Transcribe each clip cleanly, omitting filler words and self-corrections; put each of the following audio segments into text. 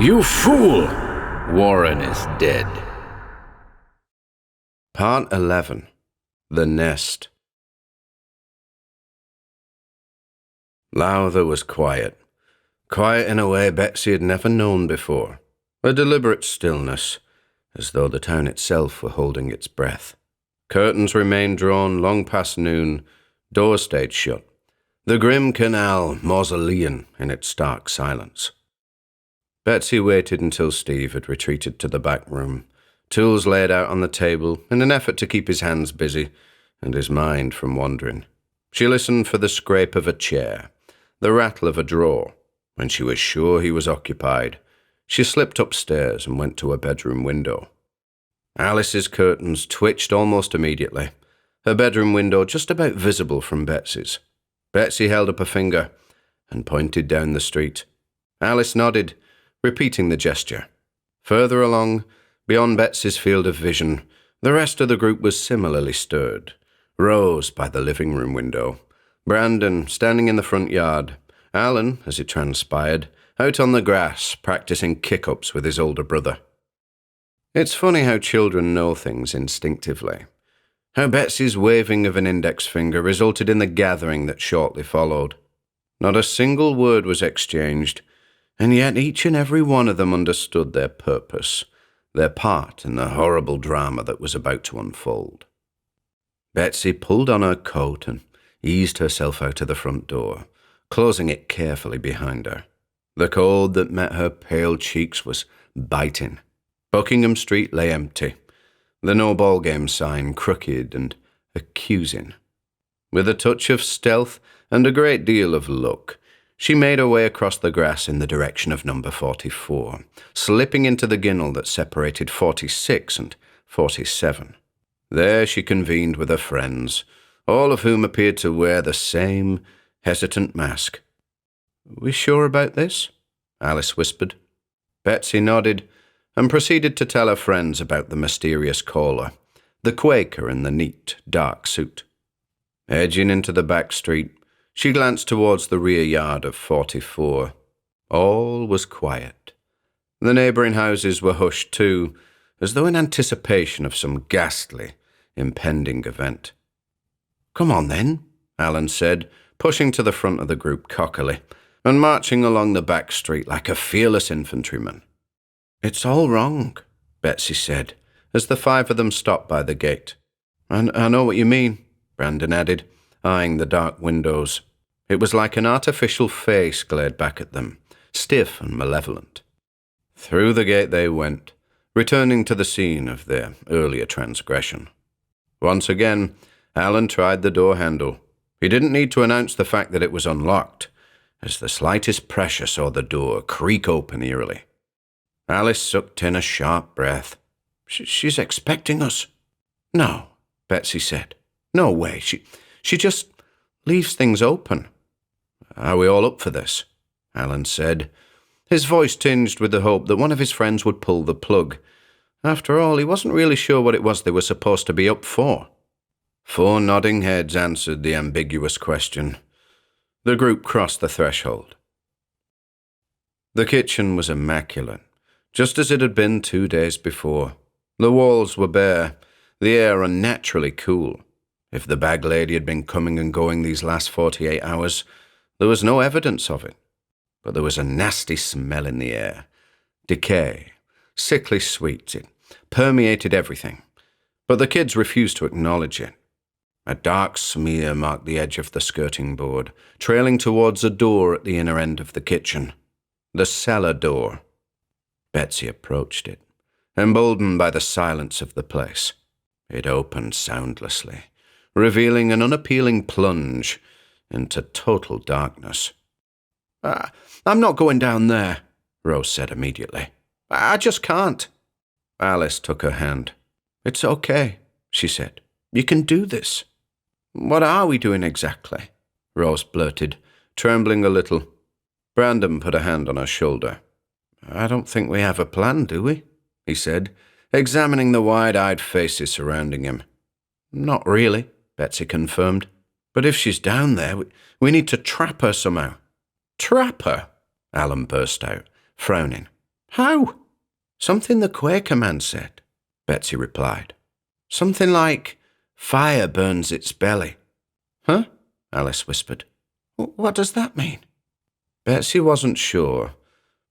You fool! Warren is dead. Part 11. The Nest. Lowther was quiet. Quiet in a way Betsy had never known before. A deliberate stillness, as though the town itself were holding its breath. Curtains remained drawn long past noon, doors stayed shut. The grim canal mausolean in its stark silence. Betsy waited until Steve had retreated to the back room, tools laid out on the table in an effort to keep his hands busy and his mind from wandering. She listened for the scrape of a chair, the rattle of a drawer. When she was sure he was occupied, she slipped upstairs and went to her bedroom window. Alice's curtains twitched almost immediately, her bedroom window just about visible from Betsy's. Betsy held up a finger and pointed down the street. Alice nodded, repeating the gesture. Further along, beyond Betsy's field of vision, the rest of the group was similarly stirred. Rose by the living room window, Brandon standing in the front yard, Alan, as it transpired, out on the grass practicing kick-ups with his older brother. It's funny how children know things instinctively. How Betsy's waving of an index finger resulted in the gathering that shortly followed. Not a single word was exchanged, and yet each and every one of them understood their purpose, their part in the horrible drama that was about to unfold. Betsy pulled on her coat and eased herself out of the front door, closing it carefully behind her. The cold that met her pale cheeks was biting. Buckingham Street lay empty, the no-ball game sign crooked and accusing. With a touch of stealth and a great deal of luck, she made her way across the grass in the direction of number 44, slipping into the ginnel that separated 46 and 47. There she convened with her friends, all of whom appeared to wear the same hesitant mask. "We sure about this?" Alice whispered. Betsy nodded and proceeded to tell her friends about the mysterious caller, the Quaker in the neat, dark suit. Edging into the back street, she glanced towards the rear yard of 44. All was quiet. The neighbouring houses were hushed too, as though in anticipation of some ghastly, impending event. "Come on then," Alan said, pushing to the front of the group cockily, and marching along the back street like a fearless infantryman. "It's all wrong," Betsy said, as the five of them stopped by the gate. I know what you mean," Brandon added, eyeing the dark windows. It was like an artificial face glared back at them, stiff and malevolent. Through the gate they went, returning to the scene of their earlier transgression. Once again, Alan tried the door handle. He didn't need to announce the fact that it was unlocked, as the slightest pressure saw the door creak open eerily. Alice sucked in a sharp breath. She's expecting us." "No," Betsy said. "No way. She just leaves things open." "Are we all up for this?" Alan said, his voice tinged with the hope that one of his friends would pull the plug. After all, he wasn't really sure what it was they were supposed to be up for. 4 nodding heads answered the ambiguous question. The group crossed the threshold. The kitchen was immaculate, just as it had been 2 days before. The walls were bare, the air unnaturally cool. If the bag lady had been coming and going these last 48 hours, there was no evidence of it. But there was a nasty smell in the air. Decay, sickly sweet, it permeated everything. But the kids refused to acknowledge it. A dark smear marked the edge of the skirting board, trailing towards a door at the inner end of the kitchen. The cellar door. Betsy approached it, emboldened by the silence of the place. It opened soundlessly, revealing an unappealing plunge into total darkness. I'm not going down there," Rose said immediately. "I just can't." Alice took her hand. "It's okay," she said. "You can do this." "What are we doing exactly?" Rose blurted, trembling a little. Brandon put a hand on her shoulder. "I don't think we have a plan, do we?" he said, examining the wide-eyed faces surrounding him. "Not really," Betsy confirmed. "But if she's down there, we need to trap her somehow." "Trap her?" Alan burst out, frowning. How? Something the Quaker man said, Betsy replied. Something like, fire burns its belly. Huh? Alice whispered. What does that mean? Betsy wasn't sure,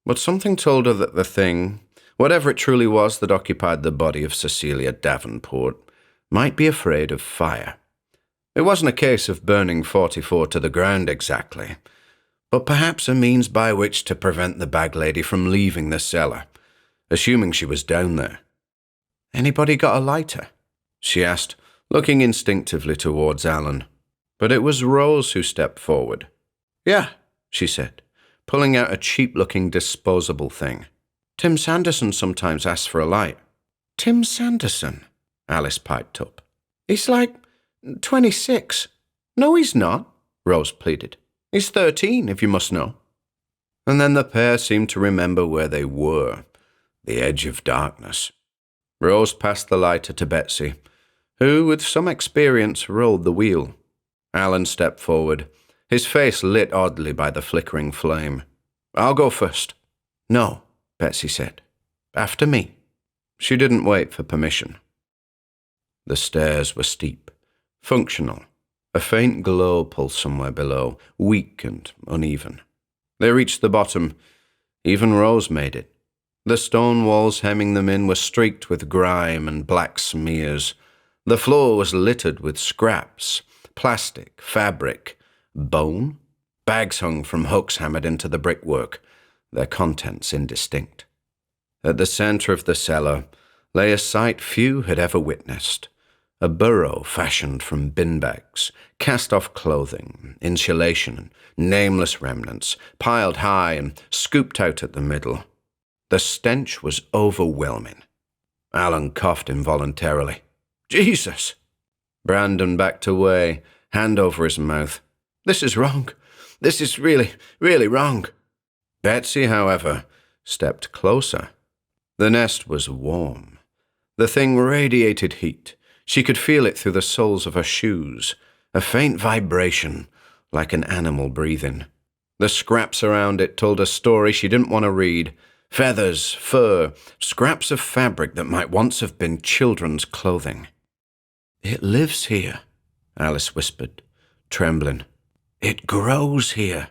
but something told her that the thing, whatever it truly was that occupied the body of Cecelia Davenport, might be afraid of fire. It wasn't a case of burning 44 to the ground exactly, but perhaps a means by which to prevent the bag lady from leaving the cellar, assuming she was down there. Anybody got a lighter? She asked, looking instinctively towards Alan. But it was Rose who stepped forward. Yeah, she said, pulling out a cheap-looking disposable thing. Tim Sanderson sometimes asks for a light. Tim Sanderson? Alice piped up. He's like 26. No, he's not, Rose pleaded. He's 13, if you must know. And then the pair seemed to remember where they were, the edge of darkness. Rose passed the lighter to Betsy, who, with some experience, rolled the wheel. Alan stepped forward, his face lit oddly by the flickering flame. I'll go first. No, Betsy said. After me. She didn't wait for permission. The stairs were steep, functional. A faint glow pulsed somewhere below, weak and uneven. They reached the bottom. Even Rose made it. The stone walls hemming them in were streaked with grime and black smears. The floor was littered with scraps, plastic, fabric, bone. Bags hung from hooks hammered into the brickwork, their contents indistinct. At the centre of the cellar lay a sight few had ever witnessed. A burrow fashioned from bin bags, cast-off clothing, insulation, nameless remnants, piled high and scooped out at the middle. The stench was overwhelming. Alan coughed involuntarily. Jesus! Brandon backed away, hand over his mouth. This is wrong. This is really, really wrong. Betsy, however, stepped closer. The nest was warm. The thing radiated heat. She could feel it through the soles of her shoes, a faint vibration, like an animal breathing. The scraps around it told a story she didn't want to read. Feathers, fur, scraps of fabric that might once have been children's clothing. It lives here, Alice whispered, trembling. It grows here,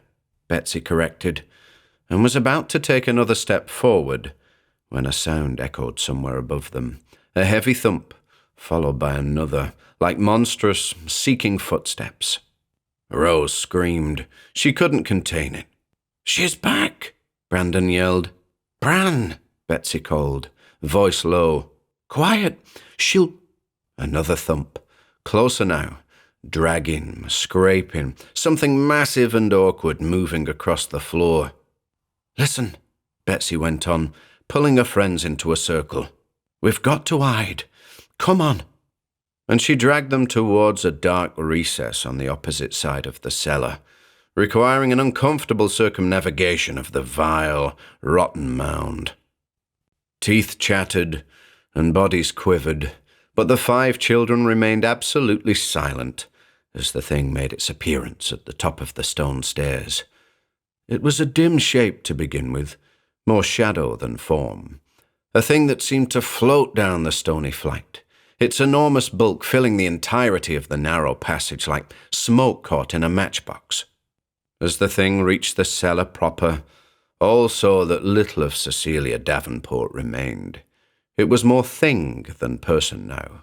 Betsy corrected, and was about to take another step forward when a sound echoed somewhere above them, a heavy thump, followed by another, like monstrous, seeking footsteps. Rose screamed. She couldn't contain it. She's back, Brandon yelled. Bran, Betsy called, voice low. Quiet, she'll... Another thump, closer now, dragging, scraping, something massive and awkward moving across the floor. Listen, Betsy went on, pulling her friends into a circle. We've got to hide. Come on. And she dragged them towards a dark recess on the opposite side of the cellar, requiring an uncomfortable circumnavigation of the vile, rotten mound. Teeth chattered and bodies quivered, but the 5 children remained absolutely silent as the thing made its appearance at the top of the stone stairs. It was a dim shape to begin with, more shadow than form, a thing that seemed to float down the stony flight, its enormous bulk filling the entirety of the narrow passage like smoke caught in a matchbox. As the thing reached the cellar proper, all saw that little of Cecelia Davenport remained. It was more thing than person now.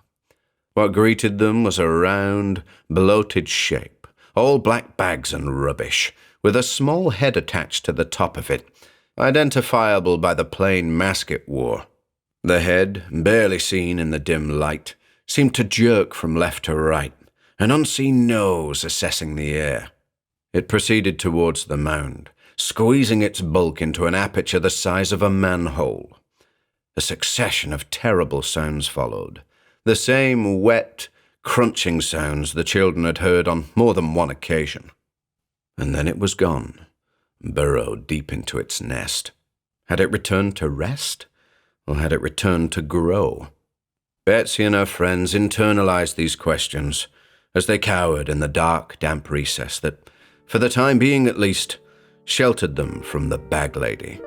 What greeted them was a round, bloated shape, all black bags and rubbish, with a small head attached to the top of it, identifiable by the plain mask it wore. The head, barely seen in the dim light, seemed to jerk from left to right, an unseen nose assessing the air. It proceeded towards the mound, squeezing its bulk into an aperture the size of a manhole. A succession of terrible sounds followed, the same wet, crunching sounds the children had heard on more than one occasion. And then it was gone, burrowed deep into its nest. Had it returned to rest? Or had it returned to grow? Betsy and her friends internalized these questions as they cowered in the dark, damp recess that, for the time being at least, sheltered them from the bag lady.